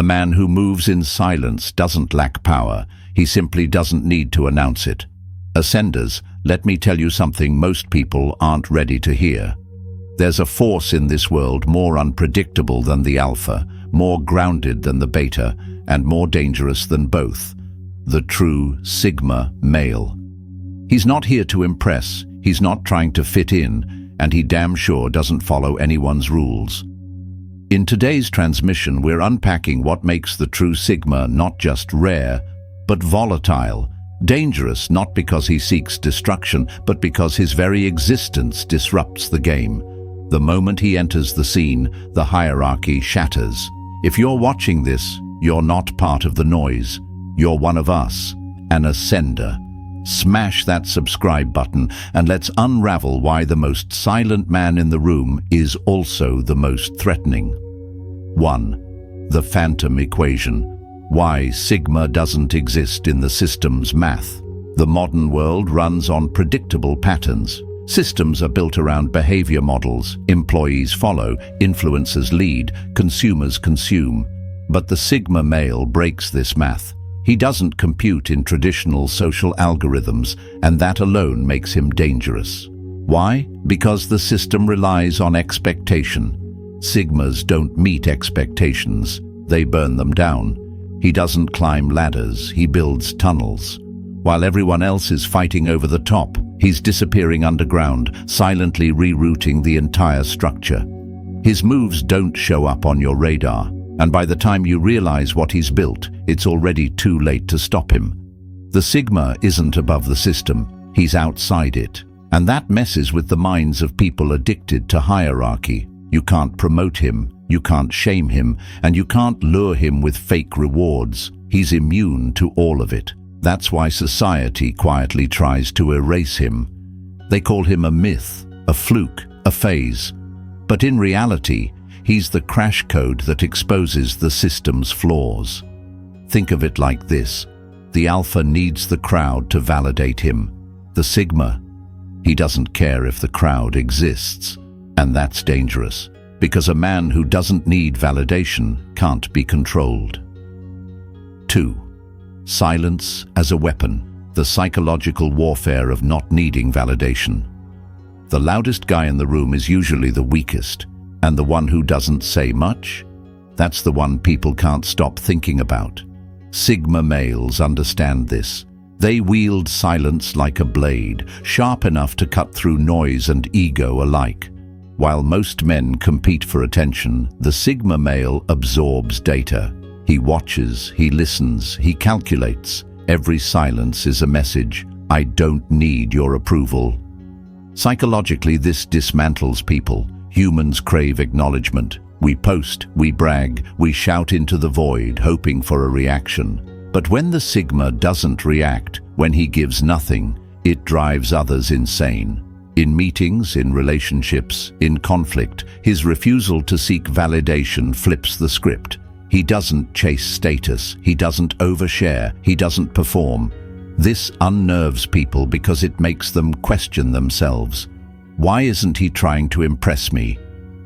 A man who moves in silence doesn't lack power, he simply doesn't need to announce it. Ascenders, let me tell you something most people aren't ready to hear. There's a force in this world more unpredictable than the alpha, more grounded than the beta, and more dangerous than both. The true Sigma male. He's not here to impress, he's not trying to fit in, and he damn sure doesn't follow anyone's rules. In today's transmission, we're unpacking what makes the true Sigma not just rare, but volatile, dangerous not because he seeks destruction, but because his very existence disrupts the game. The moment he enters the scene, the hierarchy shatters. If you're watching this, you're not part of the noise. You're one of us, an ascender. Smash that subscribe button and let's unravel why the most silent man in the room is also the most threatening. 1. The phantom equation. Why Sigma doesn't exist in the system's math. The modern world runs on predictable patterns. Systems are built around behavior models. Employees follow, influencers lead, consumers consume. But the Sigma male breaks this math. He doesn't compute in traditional social algorithms, and that alone makes him dangerous. Why? Because the system relies on expectation. Sigmas don't meet expectations, they burn them down. He doesn't climb ladders, he builds tunnels. While everyone else is fighting over the top, he's disappearing underground, silently rerouting the entire structure. His moves don't show up on your radar, and by the time you realize what he's built, it's already too late to stop him. The Sigma isn't above the system, he's outside it. And that messes with the minds of people addicted to hierarchy. You can't promote him, you can't shame him, and you can't lure him with fake rewards. He's immune to all of it. That's why society quietly tries to erase him. They call him a myth, a fluke, a phase. But in reality, he's the crash code that exposes the system's flaws. Think of it like this. The alpha needs the crowd to validate him. The Sigma, he doesn't care if the crowd exists. And that's dangerous, because a man who doesn't need validation can't be controlled. 2. Silence as a weapon, the psychological warfare of not needing validation. The loudest guy in the room is usually the weakest, and the one who doesn't say much, that's the one people can't stop thinking about. Sigma males understand this. They wield silence like a blade, sharp enough to cut through noise and ego alike. While most men compete for attention, the Sigma male absorbs data. He watches, he listens, he calculates. Every silence is a message. I don't need your approval. Psychologically, this dismantles people. Humans crave acknowledgement. We post, we brag, we shout into the void, hoping for a reaction. But when the Sigma doesn't react, when he gives nothing, it drives others insane. In meetings, in relationships, in conflict, his refusal to seek validation flips the script. He doesn't chase status, he doesn't overshare, he doesn't perform. This unnerves people because it makes them question themselves. Why isn't he trying to impress me?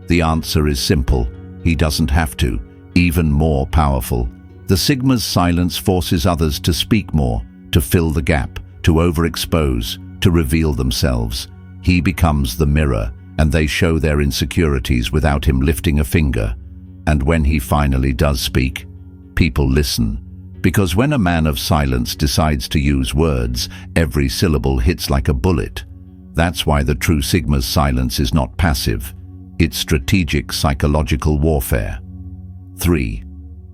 The answer is simple. He doesn't have to. Even more powerful. The Sigma's silence forces others to speak more, to fill the gap, to overexpose, to reveal themselves. He becomes the mirror, and they show their insecurities without him lifting a finger. And when he finally does speak, people listen. Because when a man of silence decides to use words, every syllable hits like a bullet. That's why the true Sigma's silence is not passive. It's strategic psychological warfare. 3.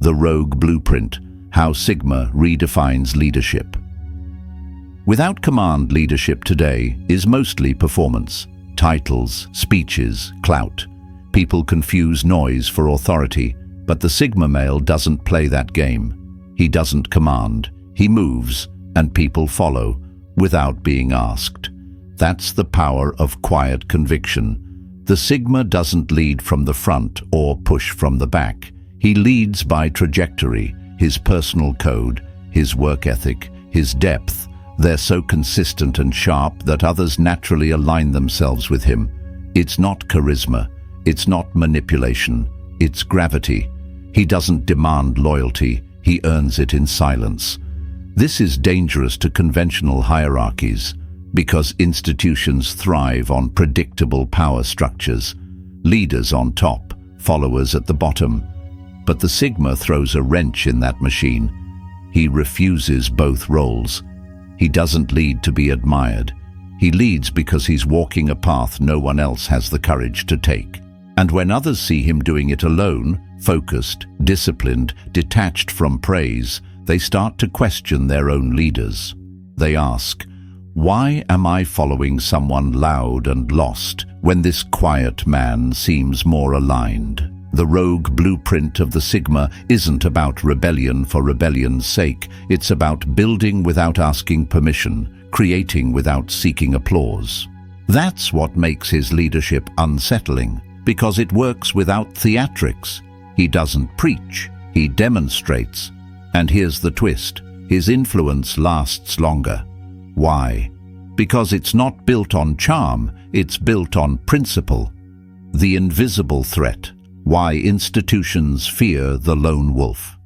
The rogue blueprint, how Sigma redefines leadership. Without command, leadership today is mostly performance. Titles, speeches, clout. People confuse noise for authority, but the Sigma male doesn't play that game. He doesn't command, he moves, and people follow, without being asked. That's the power of quiet conviction. The Sigma doesn't lead from the front or push from the back. He leads by trajectory, his personal code, his work ethic, his depth. They're so consistent and sharp that others naturally align themselves with him. It's not charisma, it's not manipulation, it's gravity. He doesn't demand loyalty, he earns it in silence. This is dangerous to conventional hierarchies because institutions thrive on predictable power structures, leaders on top, followers at the bottom. But the Sigma throws a wrench in that machine. He refuses both roles. He doesn't lead to be admired. He leads because he's walking a path no one else has the courage to take. And when others see him doing it alone, focused, disciplined, detached from praise, they start to question their own leaders. They ask, why am I following someone loud and lost when this quiet man seems more aligned? The rogue blueprint of the Sigma isn't about rebellion for rebellion's sake. It's about building without asking permission, creating without seeking applause. That's what makes his leadership unsettling, because it works without theatrics. He doesn't preach, he demonstrates. And here's the twist, his influence lasts longer. Why? Because it's not built on charm, it's built on principle. The invisible threat. Why institutions fear the lone wolf.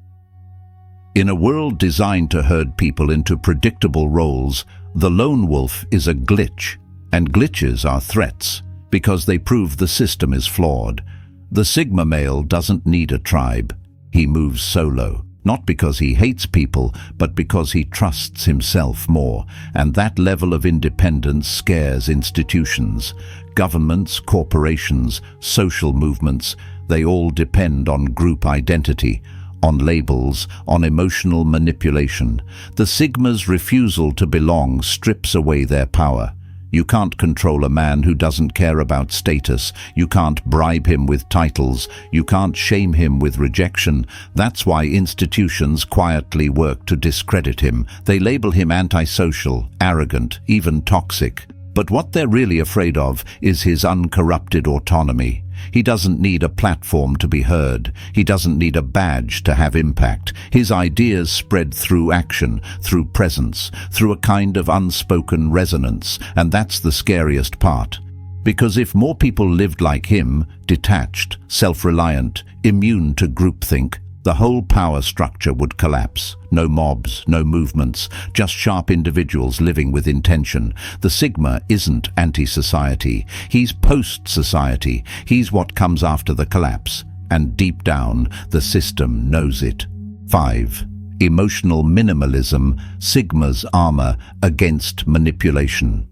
In a world designed to herd people into predictable roles, the lone wolf is a glitch, and glitches are threats, because they prove the system is flawed. The Sigma male doesn't need a tribe. He moves solo, not because he hates people, but because he trusts himself more, and that level of independence scares institutions. Governments, corporations, social movements, they all depend on group identity, on labels, on emotional manipulation. The Sigma's refusal to belong strips away their power. You can't control a man who doesn't care about status. You can't bribe him with titles. You can't shame him with rejection. That's why institutions quietly work to discredit him. They label him antisocial, arrogant, even toxic. But what they're really afraid of is his uncorrupted autonomy. He doesn't need a platform to be heard. He doesn't need a badge to have impact. His ideas spread through action, through presence, through a kind of unspoken resonance, and that's the scariest part. Because if more people lived like him, detached, self-reliant, immune to groupthink, the whole power structure would collapse. No mobs, no movements, just sharp individuals living with intention. The Sigma isn't anti-society. He's post-society. He's what comes after the collapse. And deep down, the system knows it. 5. Emotional minimalism, Sigma's armor against manipulation.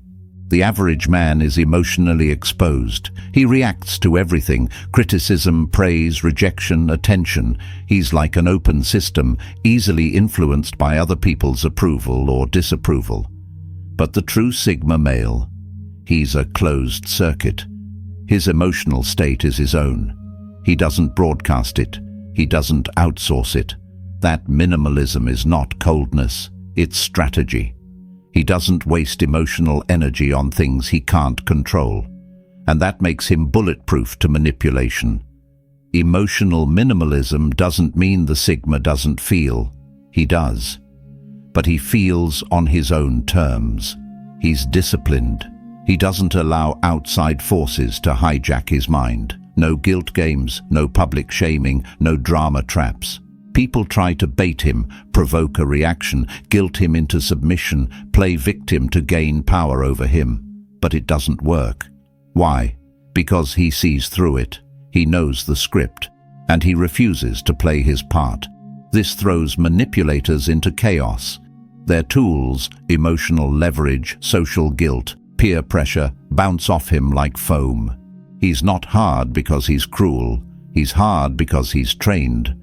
The average man is emotionally exposed. He reacts to everything: criticism, praise, rejection, attention. He's like an open system, easily influenced by other people's approval or disapproval. But the true Sigma male, he's a closed circuit. His emotional state is his own. He doesn't broadcast it. He doesn't outsource it. That minimalism is not coldness, it's strategy. He doesn't waste emotional energy on things he can't control, and that makes him bulletproof to manipulation. Emotional minimalism doesn't mean the Sigma doesn't feel. He does. But he feels on his own terms. He's disciplined. He doesn't allow outside forces to hijack his mind. No guilt games, no public shaming, no drama traps. People try to bait him, provoke a reaction, guilt him into submission, play victim to gain power over him. But it doesn't work. Why? Because he sees through it. He knows the script, and he refuses to play his part. This throws manipulators into chaos. Their tools, emotional leverage, social guilt, peer pressure, bounce off him like foam. He's not hard because he's cruel. He's hard because he's trained.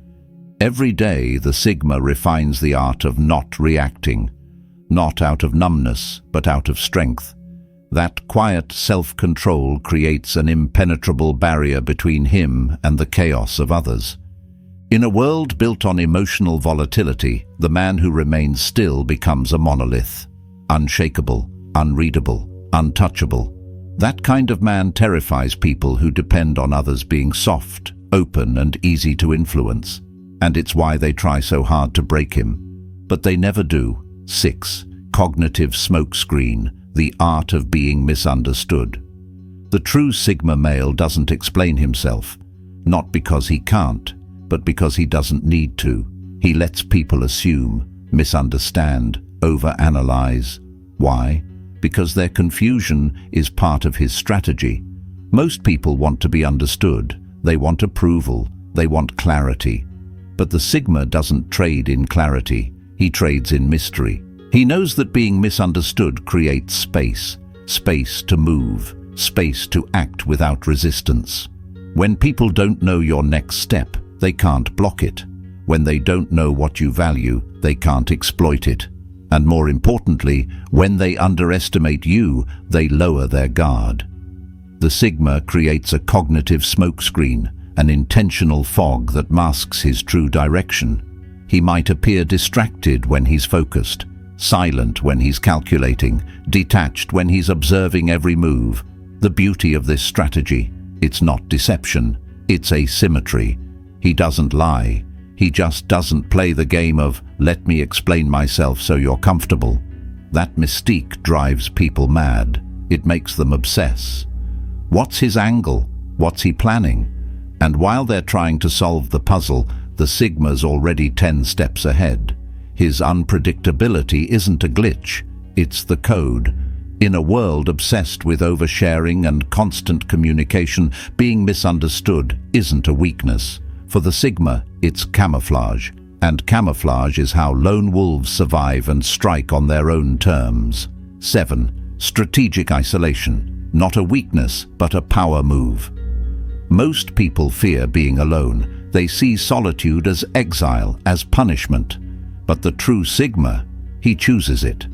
Every day, the Sigma refines the art of not reacting, not out of numbness, but out of strength. That quiet self-control creates an impenetrable barrier between him and the chaos of others. In a world built on emotional volatility, the man who remains still becomes a monolith, unshakable, unreadable, untouchable. That kind of man terrifies people who depend on others being soft, open, and easy to influence. And it's why they try so hard to break him. But they never do. 6. Cognitive smokescreen, the art of being misunderstood. The true Sigma male doesn't explain himself, not because he can't, but because he doesn't need to. He lets people assume, misunderstand, overanalyze. Why? Because their confusion is part of his strategy. Most people want to be understood. They want approval. They want clarity. But the Sigma doesn't trade in clarity. He trades in mystery. He knows that being misunderstood creates space. Space to move. Space to act without resistance. When people don't know your next step, they can't block it. When they don't know what you value, they can't exploit it. And more importantly, when they underestimate you, they lower their guard. The Sigma creates a cognitive smokescreen, an intentional fog that masks his true direction. He might appear distracted when he's focused, silent when he's calculating, detached when he's observing every move. The beauty of this strategy, it's not deception, it's asymmetry. He doesn't lie. He just doesn't play the game of, let me explain myself so you're comfortable. That mystique drives people mad. It makes them obsess. What's his angle? What's he planning? And while they're trying to solve the puzzle, the Sigma's already 10 steps ahead. His unpredictability isn't a glitch, it's the code. In a world obsessed with oversharing and constant communication, being misunderstood isn't a weakness. For the Sigma, it's camouflage. And camouflage is how lone wolves survive and strike on their own terms. 7. Strategic isolation. Not a weakness, but a power move. Most people fear being alone. They see solitude as exile, as punishment. But the true Sigma, he chooses it.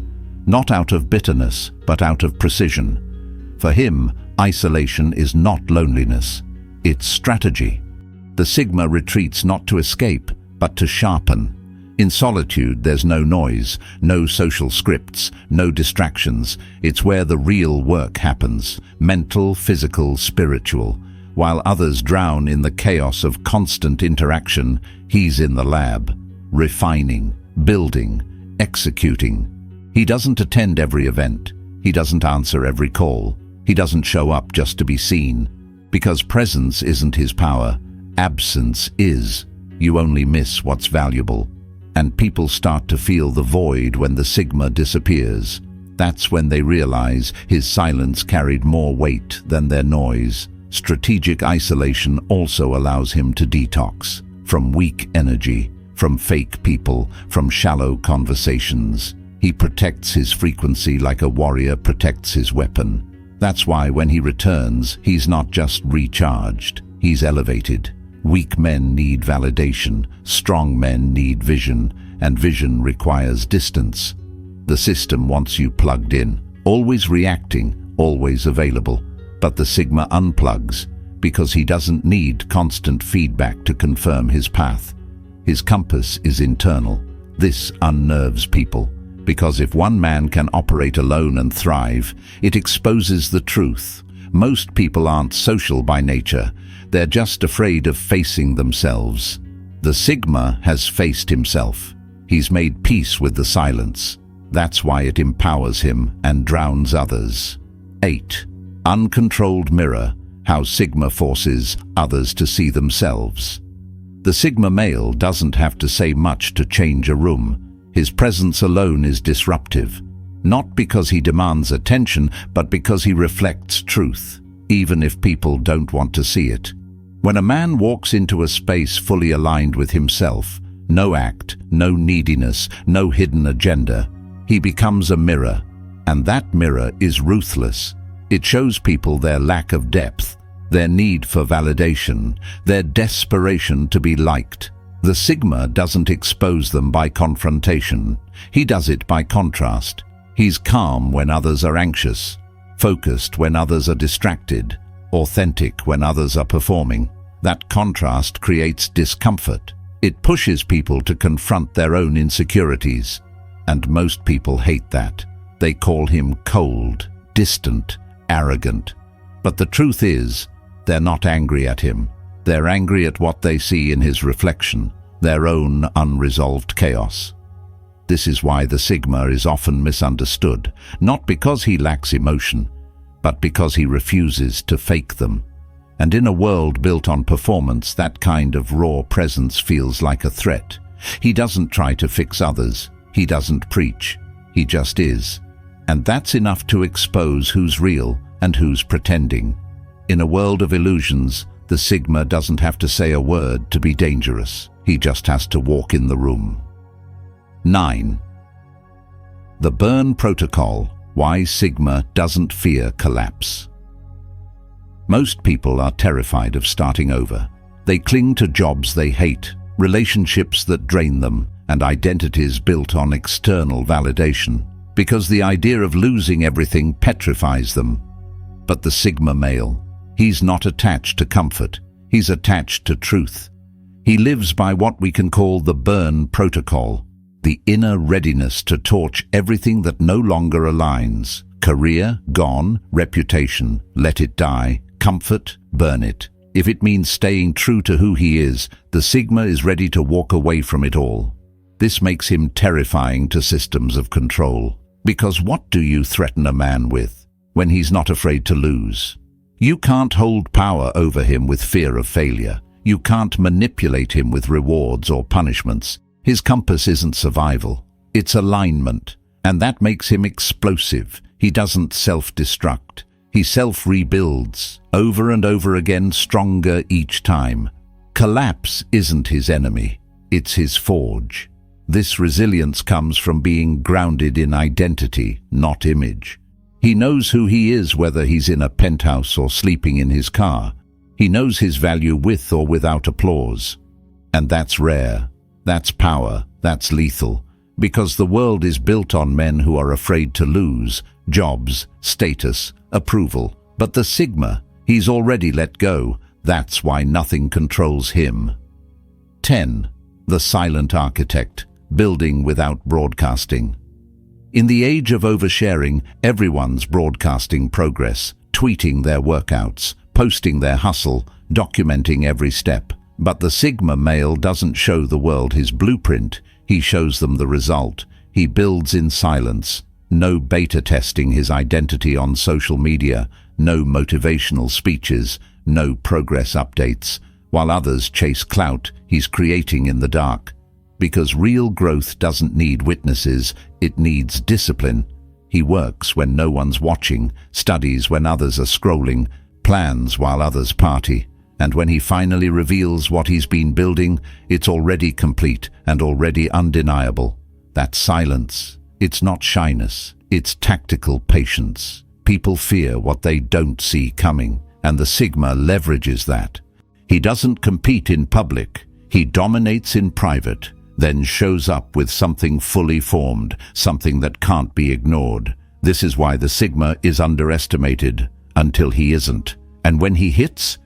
Not out of bitterness, but out of precision. For him, isolation is not loneliness. It's strategy. The Sigma retreats not to escape, but to sharpen. In solitude, there's no noise, no social scripts, no distractions. It's where the real work happens, mental, physical, spiritual. While others drown in the chaos of constant interaction, he's in the lab, refining, building, executing. He doesn't attend every event. He doesn't answer every call. He doesn't show up just to be seen. Because presence isn't his power, absence is. You only miss what's valuable. And people start to feel the void when the Sigma disappears. That's when they realize his silence carried more weight than their noise. Strategic isolation also allows him to detox from weak energy, from fake people, from shallow conversations. He protects his frequency like a warrior protects his weapon. That's why when he returns, he's not just recharged, he's elevated. Weak men need validation, strong men need vision, and vision requires distance. The system wants you plugged in, always reacting, always available. But the Sigma unplugs, because he doesn't need constant feedback to confirm his path. His compass is internal. This unnerves people, because if one man can operate alone and thrive, it exposes the truth. Most people aren't social by nature. They're just afraid of facing themselves. The Sigma has faced himself. He's made peace with the silence. That's why it empowers him and drowns others. 8. Uncontrolled Mirror. How Sigma forces others to see themselves. The Sigma male doesn't have to say much to change a room. His presence alone is disruptive. Not because he demands attention, but because he reflects truth, even if people don't want to see it. When a man walks into a space fully aligned with himself, no act, no neediness, no hidden agenda, he becomes a mirror, and that mirror is ruthless. It shows people their lack of depth, their need for validation, their desperation to be liked. The Sigma doesn't expose them by confrontation. He does it by contrast. He's calm when others are anxious, focused when others are distracted, authentic when others are performing. That contrast creates discomfort. It pushes people to confront their own insecurities. And most people hate that. They call him cold, distant, arrogant. But the truth is, they're not angry at him. They're angry at what they see in his reflection, their own unresolved chaos. This is why the Sigma is often misunderstood, not because he lacks emotion, but because he refuses to fake them. And in a world built on performance, that kind of raw presence feels like a threat. He doesn't try to fix others. He doesn't preach. He just is. And that's enough to expose who's real and who's pretending. In a world of illusions, the Sigma doesn't have to say a word to be dangerous. He just has to walk in the room. 9. The Burn Protocol: Why Sigma Doesn't Fear Collapse. Most people are terrified of starting over. They cling to jobs they hate, relationships that drain them, and identities built on external validation, because the idea of losing everything petrifies them. But the Sigma male, he's not attached to comfort, he's attached to truth. He lives by what we can call the Burn Protocol, the inner readiness to torch everything that no longer aligns. Career, gone. Reputation, let it die. Comfort, burn it. If it means staying true to who he is, the Sigma is ready to walk away from it all. This makes him terrifying to systems of control. Because what do you threaten a man with when he's not afraid to lose? You can't hold power over him with fear of failure. You can't manipulate him with rewards or punishments. His compass isn't survival, it's alignment. And that makes him explosive. He doesn't self-destruct. He self-rebuilds, over and over again, stronger each time. Collapse isn't his enemy, it's his forge. This resilience comes from being grounded in identity, not image. He knows who he is, whether he's in a penthouse or sleeping in his car. He knows his value with or without applause. And that's rare, that's power, that's lethal, because the world is built on men who are afraid to lose jobs, status, approval. But the Sigma, he's already let go. That's why nothing controls him. 10. The Silent Architect: Building Without Broadcasting. In the age of oversharing, everyone's broadcasting progress, tweeting their workouts, posting their hustle, documenting every step. But the Sigma male doesn't show the world his blueprint, he shows them the result. He builds in silence. No beta testing his identity on social media, no motivational speeches, no progress updates. While others chase clout, he's creating in the dark. Because real growth doesn't need witnesses, it needs discipline. He works when no one's watching, studies when others are scrolling, plans while others party. And when he finally reveals what he's been building, it's already complete and already undeniable. That's silence. It's not shyness, it's tactical patience. People fear what they don't see coming, and the Sigma leverages that. He doesn't compete in public, he dominates in private, then shows up with something fully formed, something that can't be ignored. This is why the Sigma is underestimated, until he isn't. And when he hits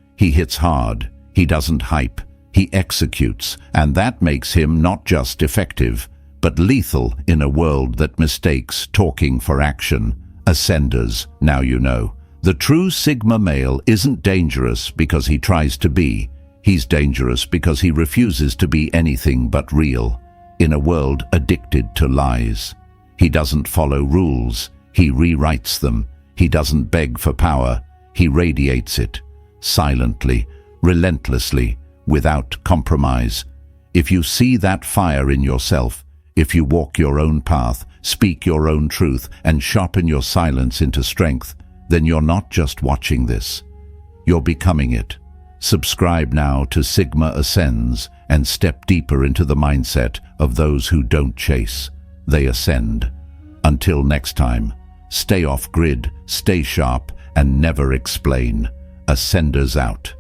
hard. He doesn't hype, he executes, and that makes him not just effective, but lethal in a world that mistakes talking for action. Ascenders, now you know. The true Sigma male isn't dangerous because he tries to be. He's dangerous because he refuses to be anything but real, in a world addicted to lies. He doesn't follow rules, he rewrites them. He doesn't beg for power, he radiates it. Silently, relentlessly, without compromise. If you see that fire in yourself, if you walk your own path, speak your own truth, and sharpen your silence into strength, then you're not just watching this. You're becoming it. Subscribe now to Sigma Ascends and step deeper into the mindset of those who don't chase. They ascend. Until next time, stay off grid, stay sharp, and never explain. Ascenders out.